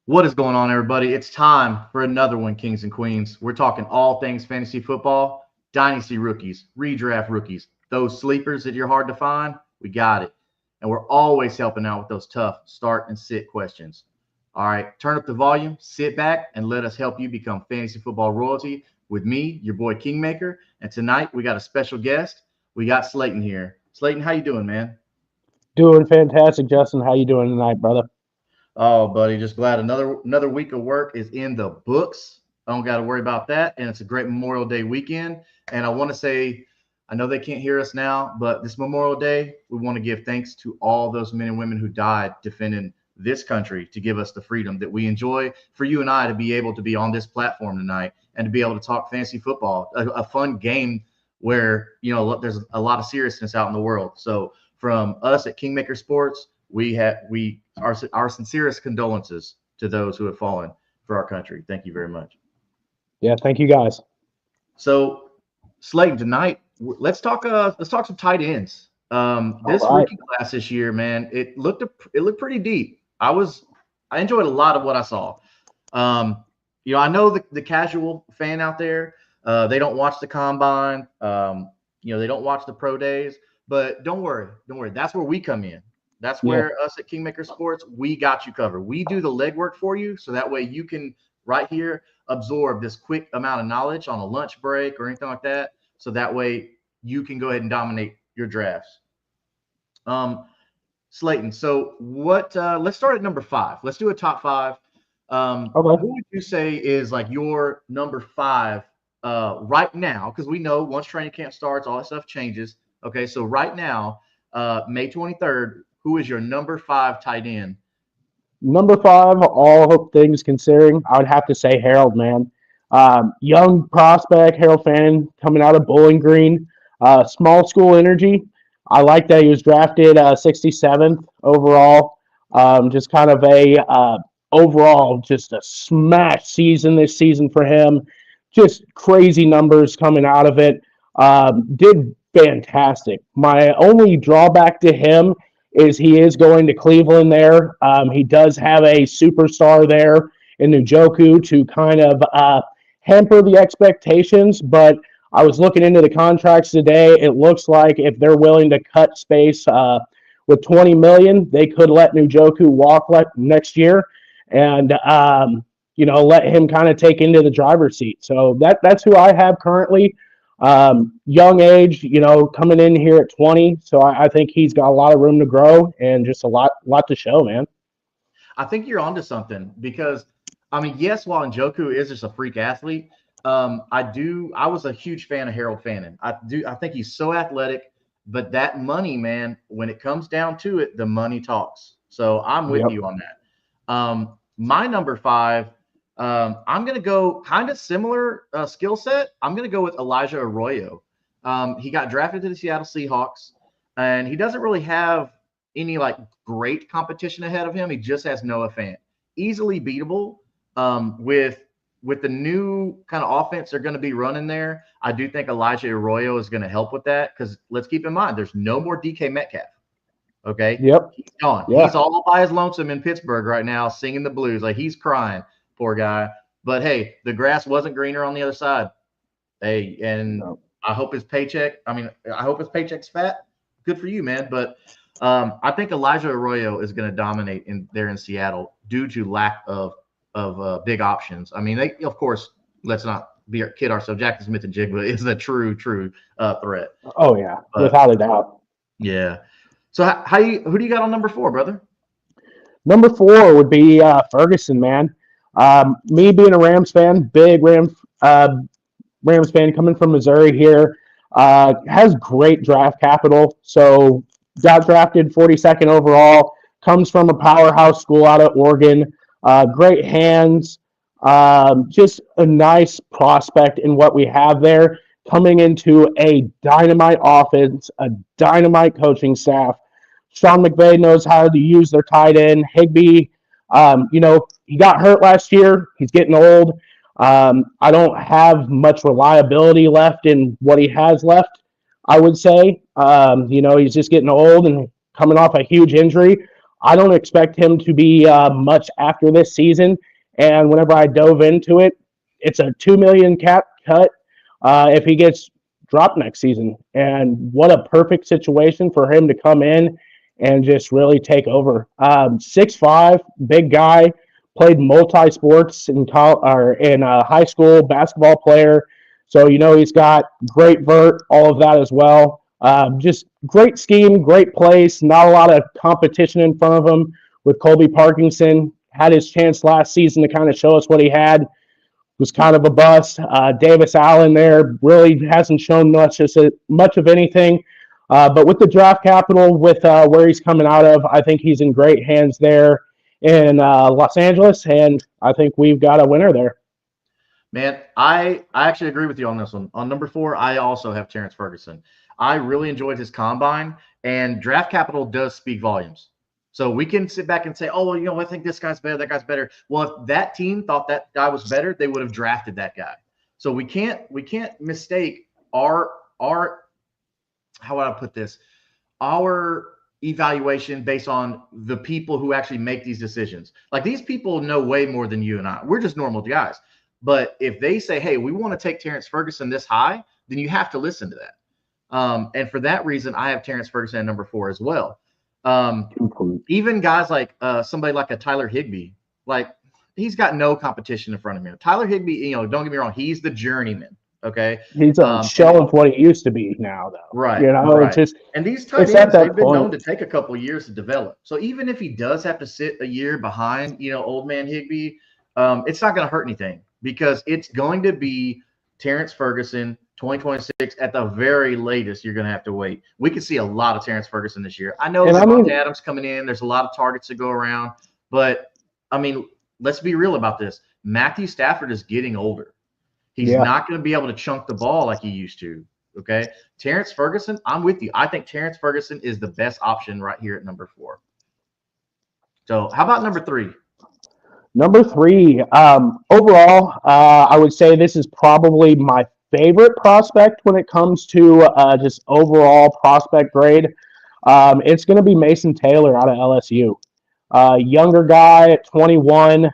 What is going on, everybody? It's time for another one, Kings and Queens. We're talking all things fantasy football, dynasty rookies, redraft rookies, those sleepers that you're hard to find. We got it. And we're always helping out with those tough start and sit questions. All right, turn up the volume, sit back, and let us help you become fantasy football royalty with me, your boy Kingmaker. And tonight we got a special guest. We got Slayton here. Slayton, how you doing, man? Doing fantastic, Justin. How you doing tonight, brother? Oh, buddy, just glad another week of work is in the books. I don't got to worry about that, and it's a great Memorial Day weekend. And I want to say, I know they can't hear us now, but this Memorial Day, we want to give thanks to all those men and women who died defending this country to give us the freedom that we enjoy. For you and I to be able to be on this platform tonight and to be able to talk fantasy football, a fun game where there's a lot of seriousness out in the world. So from us at Kingmaker Sports, our sincerest condolences to those who have fallen for our country. Thank you very much. Yeah, thank you guys. So, Slayton, tonight let's talk some tight ends. All This right. rookie class this year, man, it looked pretty deep. I enjoyed a lot of what I saw. I know the casual fan out there, they don't watch the combine. They don't watch the pro days. But don't worry. That's where we come in. That's Yeah. where us at Kingmaker Sports, we got you covered. We do the legwork for you, so that way you can right here absorb this quick amount of knowledge on a lunch break or anything like that. So that way you can go ahead and dominate your drafts. Um, Slayton, so what? Let's start at number 5. Let's do a top 5. Okay. Who would you say is like your number 5 right now? Because we know once training camp starts, all that stuff changes. Okay, so right now, May 23rd, who is your number 5 tight end? Number five, all things considering, I would have to say Harold, man. Young prospect, Harold Fannon, coming out of Bowling Green. Small school energy. I like that he was drafted 67th overall. Just kind of overall, just a smash season this season for him. Just crazy numbers coming out of it. Did fantastic. My only drawback to him is he is going to Cleveland there. He does have a superstar there in Njoku to kind of hamper the expectations, but I was looking into the contracts today. It looks like if they're willing to cut space with 20 million, they could let Njoku walk next year and let him kind of take into the driver's seat. So that's who I have currently. Young age, coming in here at 20. So I think he's got a lot of room to grow and just a lot to show, man. I think you're onto something because, I mean, yes, while Njoku is just a freak athlete, I was a huge fan of Harold Fannon. I think he's so athletic, but that money, man, when it comes down to it, the money talks. So I'm with Yep. you on that. My number 5, I'm going to go kind of similar skill set. I'm going to go with Elijah Arroyo. He got drafted to the Seattle Seahawks, and he doesn't really have any like great competition ahead of him. He just has Noah Fant, easily beatable with the new kind of offense they're going to be running there. I do think Elijah Arroyo is going to help with that because let's keep in mind there's no more DK Metcalf. Okay, Yep. he's gone. Yeah. He's all by his lonesome in Pittsburgh right now, singing the blues. Like he's crying, poor guy. But hey, the grass wasn't greener on the other side. Hey, and No. I hope his paycheck. I mean, I hope his paycheck's fat. Good for you, man. But I think Elijah Arroyo is going to dominate in Seattle due to lack of big options. I mean, they of course let's not kid ourselves. Jackson Smith and Jigba is a true threat. Oh yeah, But without a doubt. yeah. So who do you got on number 4, brother? Number four would be Ferguson, man. Me being a Rams fan, big Rams fan coming from Missouri here, has great draft capital. So got drafted 42nd overall. Comes from a powerhouse school out of Oregon. Great hands. Just a nice prospect in what we have there. Coming into a dynamite offense, a dynamite coaching staff. Sean McVay knows how to use their tight end. Higbee, he got hurt last year. He's getting old. I don't have much reliability left in what he has left, I would say. He's just getting old and coming off a huge injury. I don't expect him to be much after this season. And whenever I dove into it, it's a $2 million cap cut if he gets dropped next season. And what a perfect situation for him to come in and just really take over. 6'5", big guy, played multi sports in high school, basketball player. So he's got great vert, all of that as well. Just great scheme, great place. Not a lot of competition in front of him with Colby Parkinson. Had his chance last season to kind of show us what he had. Was kind of a bust. Davis Allen there really hasn't shown much of anything. But with the draft capital, with where he's coming out of, I think he's in great hands there in Los Angeles, and I think we've got a winner there. Man, I actually agree with you on this one. On number 4, I also have Terence Ferguson. I really enjoyed his combine, and draft capital does speak volumes. So we can sit back and say, oh, well, I think this guy's better, that guy's better. Well, if that team thought that guy was better, they would have drafted that guy. So we can't mistake our how would I put this? Our evaluation based on the people who actually make these decisions. Like, these people know way more than you and I. We're just normal guys. But if they say, hey, we want to take Terence Ferguson this high, then you have to listen to that. And for that reason, I have Terence Ferguson at number 4 as well. Even guys like somebody like a Tyler Higbee, like, he's got no competition in front of him. Tyler Higbee, don't get me wrong, he's the journeyman. Okay, he's a shell of what he used to be now, though. Right, right. It's just, and these tight ends, they've been known to take a couple of years to develop. So even if he does have to sit a year behind, old man Higbee, it's not going to hurt anything, because it's going to be Terence Ferguson 2026 at the very latest. You're going to have to wait. We could see a lot of Terence Ferguson this year. I know Devontae Adams coming in. There's a lot of targets to go around, but let's be real about this. Matthew Stafford is getting older. He's not going to be able to chunk the ball like he used to. Okay. Terence Ferguson, I'm with you. I think Terence Ferguson is the best option right here at number 4. So how about number 3? Number 3, overall, I would say this is probably my favorite prospect when it comes to just overall prospect grade. It's going to be Mason Taylor out of LSU. Younger guy at 21,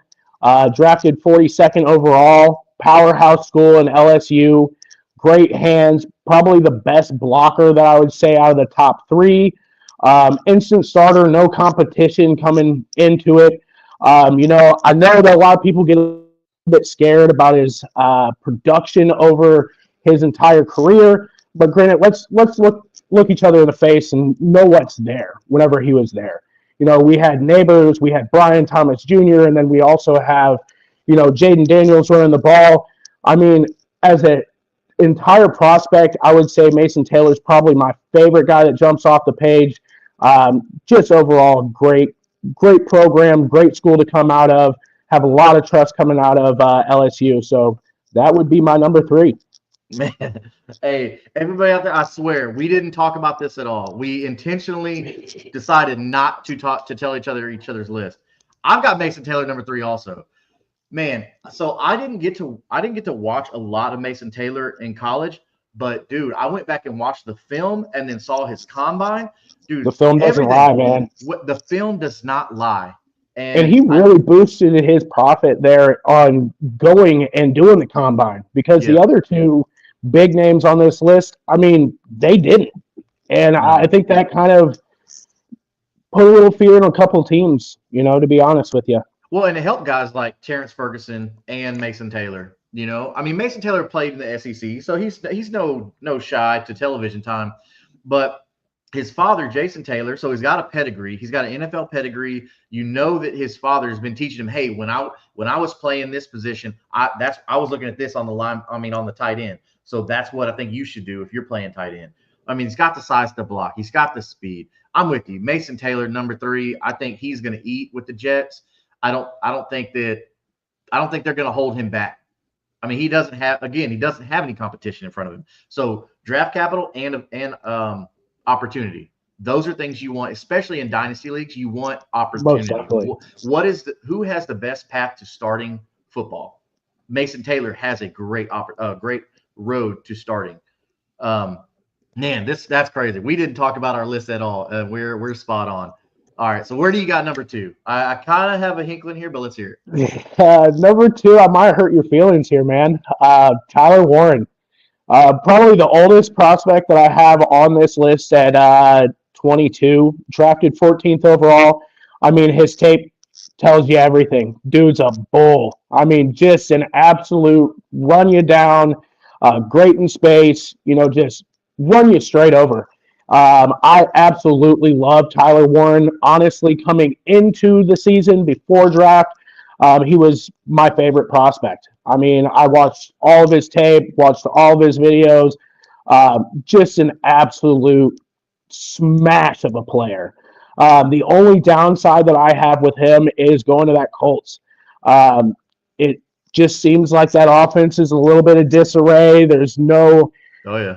drafted 42nd overall, powerhouse school in LSU, great hands, probably the best blocker that I would say out of the top 3. Instant starter, no competition coming into it. I know that a lot of people get a bit scared about his production over his entire career, but granted, let's look each other in the face and know what's there whenever he was there. We had Neighbors, we had Brian Thomas Jr., and then we also have, Jaden Daniels running the ball. As an entire prospect, I would say Mason Taylor is probably my favorite guy that jumps off the page. Just overall, great program, great school to come out of, have a lot of trust coming out of LSU. So that would be my number 3. Man, hey, everybody out there, I swear, we didn't talk about this at all. We intentionally decided not to tell each other's list. I've got Mason Taylor number 3 also. Man, so I didn't get to watch a lot of Mason Taylor in college, but dude, I went back and watched the film and then saw his combine. Dude, the film doesn't lie, man. The film does not lie. And he really boosted his profit there on going and doing the combine, because the other 2 big names on this list, they didn't. And I think that kind of put a little fear in a couple teams, to be honest with you. Well, and it helped guys like Terence Ferguson and Mason Taylor. Mason Taylor played in the SEC, so he's no shy to television time. But his father, Jason Taylor, so he's got a pedigree. He's got an NFL pedigree. That his father has been teaching him, hey, when I was playing this position, I was looking at this on the line. On the tight end. So that's what I think you should do if you're playing tight end. He's got the size to block. He's got the speed. I'm with you. Mason Taylor, number 3. I think he's going to eat with the Jets. I don't think they're going to hold him back. He doesn't have any competition in front of him. So draft capital and opportunity. Those are things you want, especially in dynasty leagues. You want opportunity. Who has the best path to starting football? Mason Taylor has a great road to starting. Man, that's crazy. We didn't talk about our list at all. We're spot on. All right. So where do you got number 2? I kind of have a hinkling here, but let's hear it. Number 2, I might hurt your feelings here, man. Tyler Warren. Probably the oldest prospect that I have on this list at 22, drafted 14th overall. I mean, his tape tells you everything. Dude's a bull. I mean, just an absolute run you down, great in space, just run you straight over. I absolutely love Tyler Warren. Honestly, coming into the season before draft, he was my favorite prospect. I mean, I watched all of his tape, watched all of his videos. Just an absolute smash of a player. The only downside that I have with him is going to that Colts. It just seems like that offense is a little bit of disarray. There's no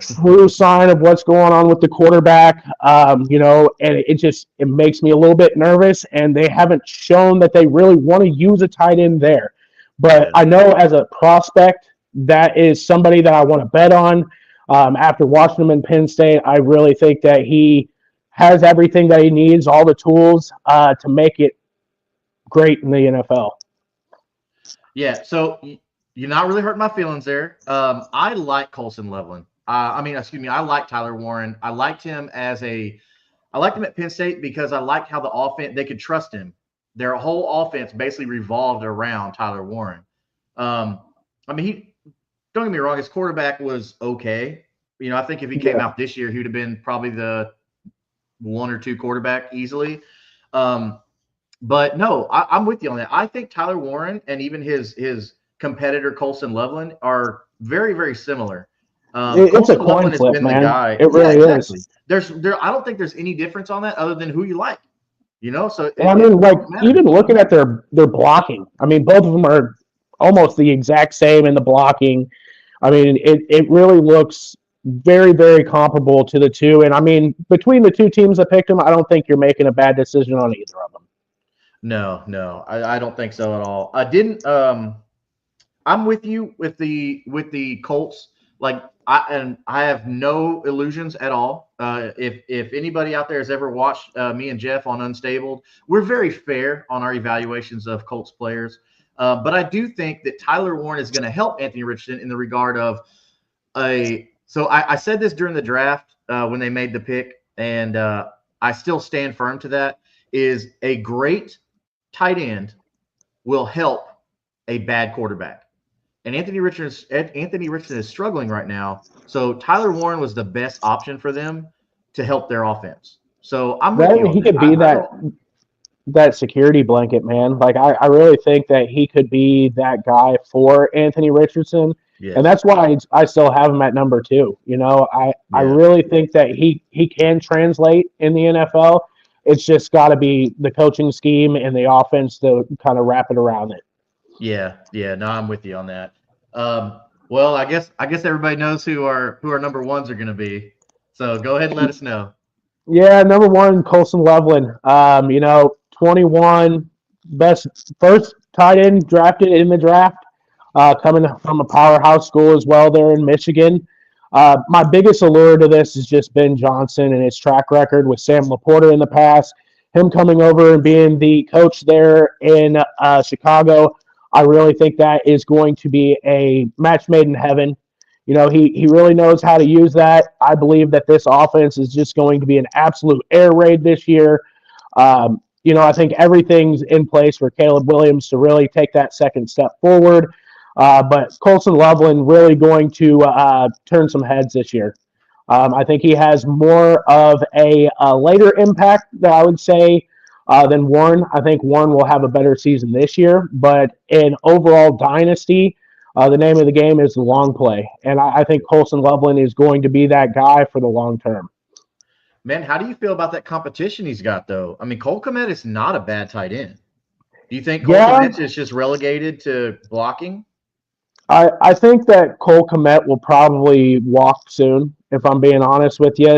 true sign of what's going on with the quarterback, and it makes me a little bit nervous, and they haven't shown that they really want to use a tight end there. But I know as a prospect, that is somebody that I want to bet on. After watching him in Penn State, I really think that he has everything that he needs, all the tools to make it great in the NFL. Yeah, so you're not really hurting my feelings there. I like Coulson Lovelin. I like Tyler Warren. I liked him at Penn State because I liked how the offense, they could trust him. Their whole offense basically revolved around Tyler Warren. Don't get me wrong, his quarterback was okay. I think if he came out this year, he would have been probably the 1 or 2 quarterback easily. But no, I'm with you on that. I think Tyler Warren and even his competitor Coulson Lovelin are very, very similar. It's a coin flip, man. It really is. I don't think there's any difference on that other than who you like. So even looking at their blocking, both of them are almost the exact same in the blocking. It really looks very, very comparable to the two. And between the two teams that picked them, I don't think you're making a bad decision on either of them. No, I don't think so at all. I'm with you with the Colts. I have no illusions at all. If anybody out there has ever watched me and Jeff on Unstable, we're very fair on our evaluations of Colts players. But I do think that Tyler Warren is going to help Anthony Richardson in the regard of so I said this during the draft when they made the pick, and I still stand firm to that, is a great tight end will help a bad quarterback. And Anthony Richardson is struggling right now. So Tyler Warren was the best option for them to help their offense. So I'm with you on he could be that security blanket, man. I really think that he could be that guy for Anthony Richardson. Yes. And that's why I still have him at number 2. I really think that he can translate in the NFL. It's just got to be the coaching scheme and the offense to kind of wrap it around it. Yeah. No, I'm with you on that. Well, I guess everybody knows who our number ones are going to be. So go ahead and let us know. Yeah, number 1, Coulson Lovelin. 21, first tight end drafted in the draft, coming from a powerhouse school as well there in Michigan. My biggest allure to this has just been Johnson and his track record with Sam Laporta in the past. Him coming over and being the coach there in Chicago, I really think that is going to be a match made in heaven. He really knows how to use that. I believe that this offense is just going to be an absolute air raid this year. I think everything's in place for Caleb Williams to really take that second step forward. But Coulson Lovelin really going to turn some heads this year. I think he has more of a later impact that I would say than Warren. I think Warren will have a better season this year. But in overall Dynasty, the name of the game is the long play. And I think Coulson Lovelin is going to be that guy for the long term. Man, how do you feel about that competition he's got, though? Cole Kmet is not a bad tight end. Do you think Cole Kmet is just relegated to blocking? I think that Cole Kmet will probably walk soon, if I'm being honest with you.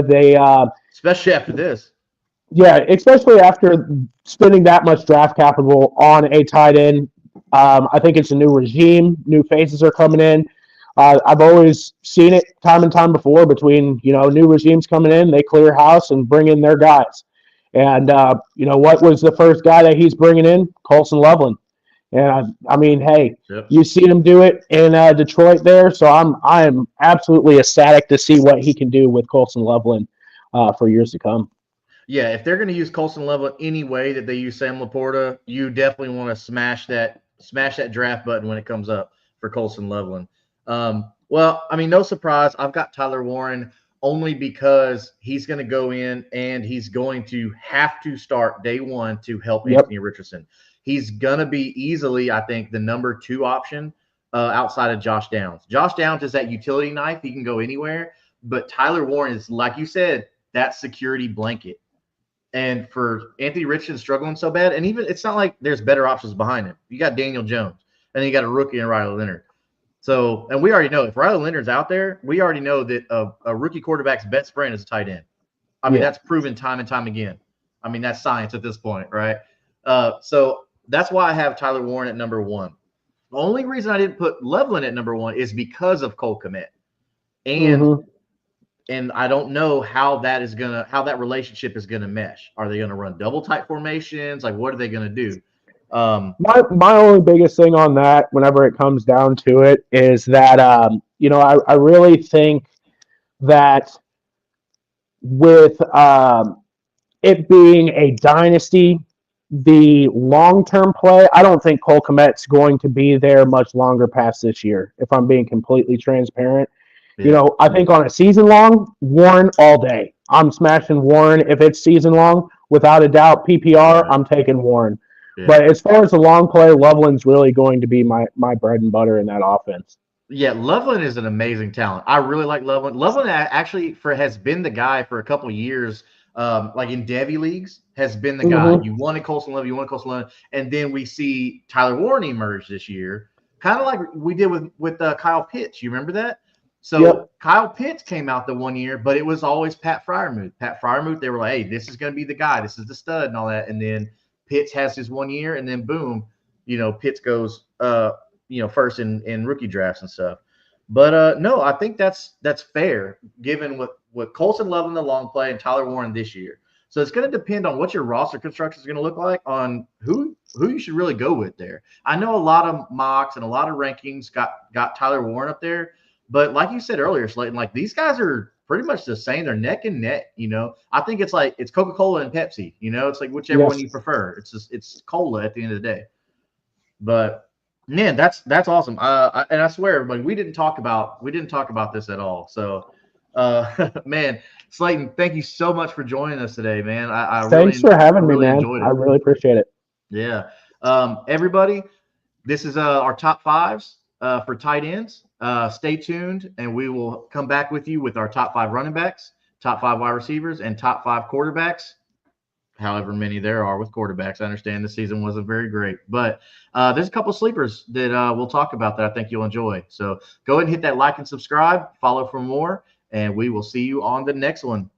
Especially after this. Yeah, especially after spending that much draft capital on a tight end. I think it's a new regime. New faces are coming in. I've always seen it time and time before between, new regimes coming in, they clear house and bring in their guys. And, what was the first guy that he's bringing in? Coulson Lovelin. And I mean, hey, Yep. you see him do it in Detroit there. So I am absolutely ecstatic to see what he can do with Coulson Lovelin for years to come. Yeah, if they're going to use Coulson Lovelin any way that they use Sam Laporta, you definitely want to smash that draft button when it comes up for Coulson Lovelin. Well, I mean, no surprise. I've got Tyler Warren only because he's going to go in and he's going to have to start day one to help Anthony Richardson. He's going to be easily, I think, the number 2 option outside of Josh Downs. Josh Downs is that utility knife. He can go anywhere. But Tyler Warren is, like you said, that security blanket. And for Anthony Richardson struggling so bad, and even it's not like there's better options behind him. You got Daniel Jones, and then you got a rookie in Riley Leonard. So, and we already know if Riley Leonard's out there, we already know that a rookie quarterback's best friend is a tight end. I mean, that's proven time and time again. I mean, that's science at this point, right? So that's why I have Tyler Warren at number 1. The only reason I didn't put Loveland at number 1 is because of Cole Kmet. And I don't know how that relationship is gonna mesh. Are they gonna run double tight formations? Like, what are they gonna do? My only biggest thing on that, whenever it comes down to it, is that I really think that with it being a dynasty, the long-term play, I don't think Cole Kmet's going to be there much longer past this year, if I'm being completely transparent. Yeah. I think on a season long, Warren all day. I'm smashing Warren. If it's season long, without a doubt, PPR, I'm taking Warren. Yeah. But as far as the long play, Loveland's really going to be my bread and butter in that offense. Yeah, Loveland is an amazing talent. I really like Loveland. Loveland actually has been the guy for a couple of years, like in Devy leagues, has been the guy. You wanted Coulson Lovelin, and then we see Tyler Warren emerge this year, kind of like we did with Kyle Pitts. You remember that? So Kyle Pitts came out the one year, but it was always Pat Freiermuth. Pat Freiermuth, they were like, hey, this is going to be the guy. This is the stud and all that. And then Pitts has his 1 year, and then boom, Pitts goes first in rookie drafts and stuff. But no, I think that's fair given what Coulson Lovelin the long play and Tyler Warren this year. So it's going to depend on what your roster construction is going to look like on who you should really go with there. I know a lot of mocks and a lot of rankings got Tyler Warren up there, but like you said earlier, Slayton, like these guys are pretty much the same. They're neck and neck. I think it's like it's Coca-Cola and Pepsi. It's like whichever one you prefer. It's cola at the end of the day. But man, that's awesome. And I swear, everybody, we didn't talk about this at all. So, man, Slayton, thank you so much for joining us today, man. Thanks for having me, man. I really appreciate it. Yeah. Everybody, this is our top 5s for tight ends. Stay tuned, and we will come back with you with our top 5 running backs, top 5 wide receivers, and top 5 quarterbacks. However many there are with quarterbacks. I understand the season wasn't very great, but there's a couple sleepers that we'll talk about that I think you'll enjoy. So go ahead and hit that like and subscribe, follow for more, and we will see you on the next one.